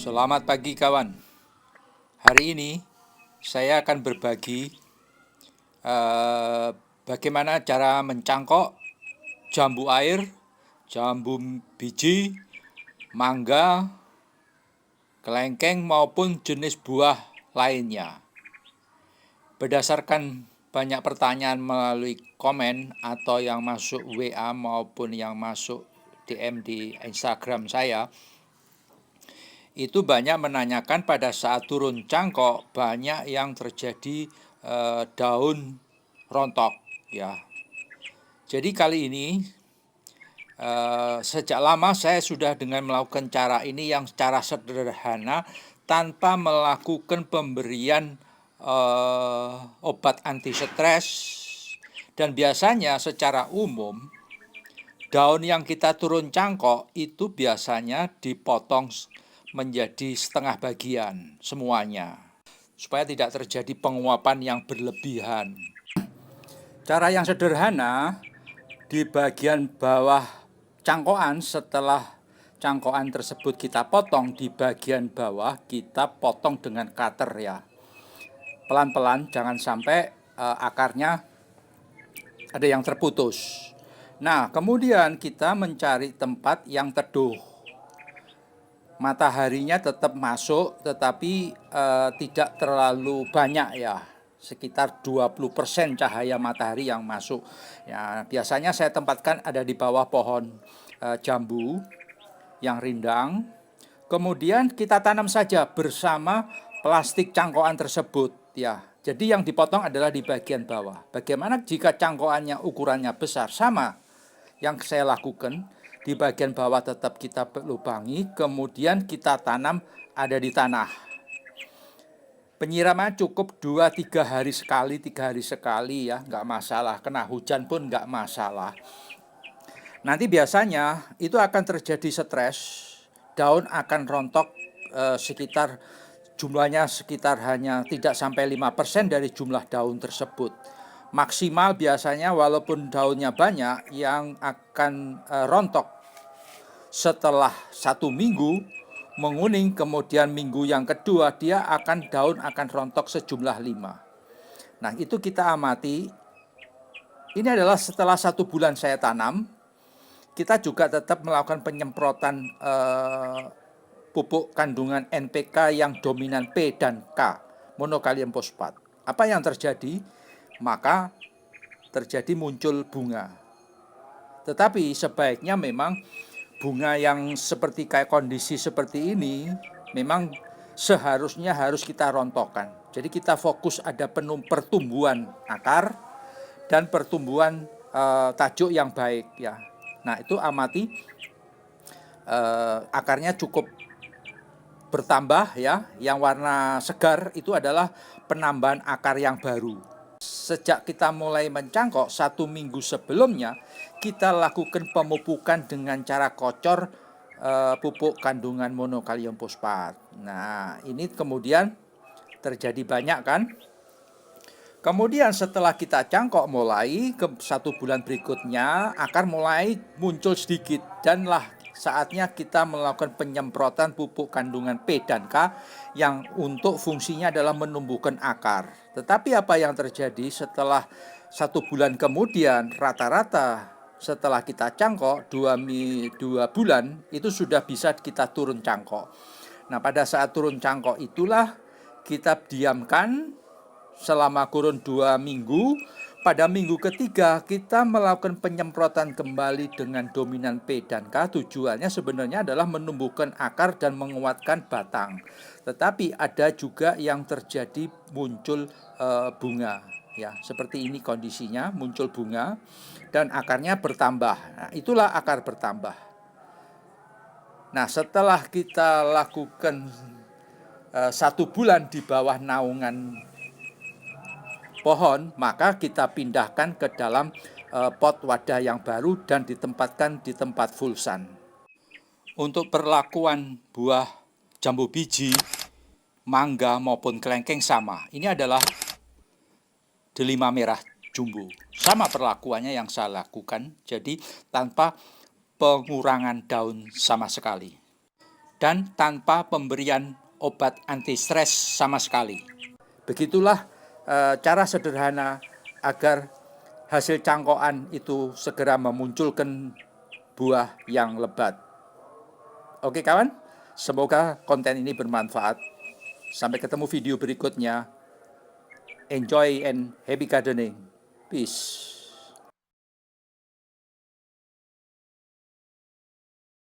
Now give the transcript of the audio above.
Selamat pagi kawan. Hari ini saya akan berbagi bagaimana cara mencangkok jambu air, jambu biji, mangga, kelengkeng maupun jenis buah lainnya. Berdasarkan banyak pertanyaan melalui komen atau yang masuk WA maupun yang masuk DM di Instagram saya, itu banyak menanyakan pada saat turun cangkok banyak yang terjadi daun rontok ya. Jadi kali ini sejak lama saya sudah dengan melakukan cara ini yang secara sederhana tanpa melakukan pemberian obat anti stres, dan biasanya secara umum daun yang kita turun cangkok itu biasanya dipotong menjadi setengah bagian semuanya, supaya tidak terjadi penguapan yang berlebihan. Cara yang sederhana, di bagian bawah cangkokan, setelah cangkokan tersebut kita potong, di bagian bawah kita potong dengan cutter ya. Pelan-pelan, jangan sampai akarnya ada yang terputus. Nah, kemudian kita mencari tempat yang teduh. Mataharinya tetap masuk, tetapi tidak terlalu banyak ya, sekitar 20% cahaya matahari yang masuk. Ya, biasanya saya tempatkan ada di bawah pohon jambu yang rindang. Kemudian kita tanam saja bersama plastik cangkokan tersebut ya. Jadi yang dipotong adalah di bagian bawah. Bagaimana jika cangkokannya ukurannya besar? Sama yang saya lakukan. Di bagian bawah tetap kita lubangi, kemudian kita tanam ada di tanah. Penyiraman cukup 2-3 hari sekali, 3 hari sekali ya, nggak masalah. Kena hujan pun nggak masalah. Nanti biasanya itu akan terjadi stres, daun akan rontok sekitar jumlahnya sekitar hanya tidak sampai 5% dari jumlah daun tersebut. Maksimal biasanya walaupun daunnya banyak, yang akan rontok setelah 1 minggu menguning, kemudian minggu yang kedua daun akan rontok sejumlah 5. Nah, itu kita amati. Ini adalah setelah 1 bulan saya tanam. Kita juga tetap melakukan penyemprotan pupuk kandungan NPK yang dominan P dan K, monokalium fosfat. Apa yang terjadi? Maka terjadi muncul bunga. Tetapi sebaiknya memang bunga yang seperti kayak kondisi seperti ini memang seharusnya harus kita rontokkan. Jadi kita fokus ada pertumbuhan akar dan pertumbuhan tajuk yang baik ya. Nah, itu amati akarnya cukup bertambah ya. Yang warna segar itu adalah penambahan akar yang baru. Sejak kita mulai mencangkok 1 minggu sebelumnya, kita lakukan pemupukan dengan cara kocor pupuk kandungan monokalium fosfat. Nah, ini kemudian terjadi banyak kan. Kemudian setelah kita cangkok mulai ke 1 bulan berikutnya, akar mulai muncul sedikit, dan saatnya kita melakukan penyemprotan pupuk kandungan P dan K yang untuk fungsinya adalah menumbuhkan akar. Tetapi apa yang terjadi setelah 1 bulan kemudian, rata-rata setelah kita cangkok 2 bulan itu sudah bisa kita turun cangkok. Nah, pada saat turun cangkok itulah kita diamkan selama kurun 2 minggu. Pada minggu ketiga kita melakukan penyemprotan kembali dengan dominan P dan K. Tujuannya sebenarnya adalah menumbuhkan akar dan menguatkan batang. Tetapi ada juga yang terjadi muncul bunga ya, seperti ini kondisinya, muncul bunga dan akarnya bertambah. Nah, itulah akar bertambah. Nah, setelah kita lakukan 1 bulan di bawah naungan pohon, maka kita pindahkan ke dalam pot wadah yang baru dan ditempatkan di tempat full sun. Untuk perlakuan buah jambu biji, mangga maupun kelengkeng sama. Ini adalah delima merah jumbo. Sama perlakuannya yang saya lakukan, jadi tanpa pengurangan daun sama sekali. dan tanpa pemberian obat anti stres sama sekali. Begitulah cara sederhana agar hasil cangkokan itu segera memunculkan buah yang lebat. Oke kawan, semoga konten ini bermanfaat. Sampai ketemu video berikutnya. Enjoy and happy gardening. Peace.